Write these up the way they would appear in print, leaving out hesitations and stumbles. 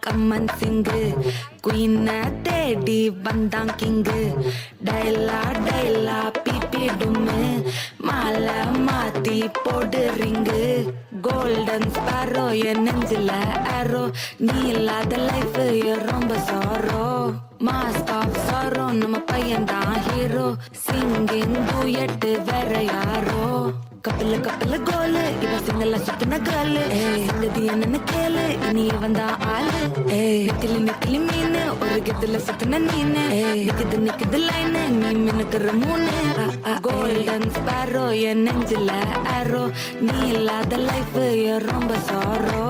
கம்மன் சிங்கு குயின தேடி வந்தான் king டைலா டைலா BP டும்மு மாலை மாத்தி போடு ரிங்கு கோல்டன் ஸ்பாரோ என் நெஞ்சில ஆரோ நீ இல்லாத லைஃப் ரொம்ப சாரோ மாஸ்க் ஆஃப் சாரோ நம்ம பையன் தான் ஹீரோ சிங்கிங் டூயட் வேற யாரோ கப்பல கப்பல கோலு இவ சிங்கல சுத்தின காலு சங்கதி என்னன்னு கேளு இனி வந்தா ஆளு நெத்திலி நெத்திலி மீனு ஒரு கெத்துல சுத்தின நீனு நிக்குது நிக்குது லைனு நீ மினுக்குற மூணு கோல்டன் ஸ்பாரோ என் நெஞ்சில ஆரோ நீ இல்லாத லைஃப் ரொம்ப சாரோ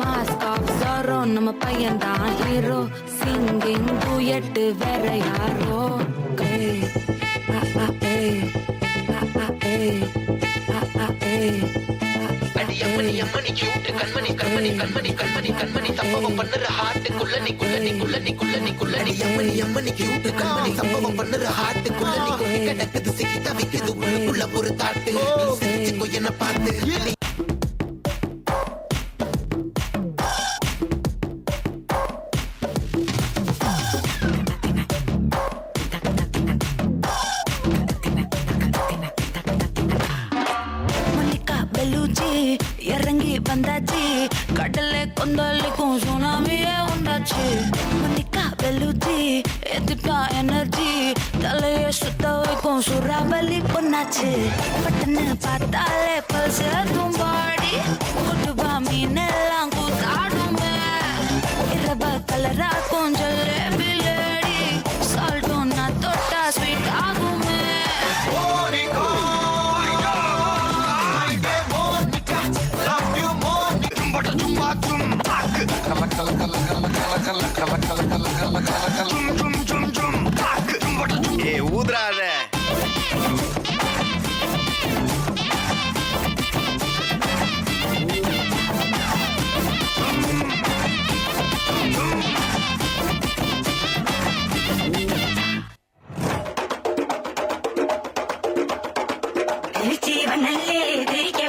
மாஸ்க் ஆஃப் சாரோ நம்ம பையன் தான் ஹீரோ சிங்கிங் டூயட் வேற யாரோ அடி அம்மணி அம்மணி கியூட் கண்மணி கண்மணி கண்மணி கண்மணி கண்மணி சம்பவம் பண்ணுற ஹார்ட்டுக்குள்ள நீ குள்ள நீ குள்ள நீ குள்ள நீ குள்ள நீ அம்மணி அம்மணி கியூட் கண்மணி சம்பவம் பண்ணுற ஹார்ட்டுக்குள்ள நீ குள்ள கிடக்குது சிக்கி தவிக்குது உள்ளுக்குள்ள ஒரு தாட்டு சிரிச்சுக்கோ என்ன பார்த்து இறங்கி வந்தாச்சு கடலை கொந்தளிக்கும் சுனாமியே உண்டாச்சு மணிக்கா வெளுச்சி எதிர்ப்பா எனர்ஜி தலைய சுத்த வைக்கும் சுறாவலி பொண்ணாச்சு பட்டன்னு பார்த்தாலே பல்ஸ் தும்பாடி குட்டுபா மீன் எல்லாம் கூத்தாடுமே இரவ கலரா கொஞ்சம் லேடி சால்ட்டும் நான் தொட்டா ஸ்வீட் ஆகுமே ஊதுறாத ஜீவனல்லே தெரிக்க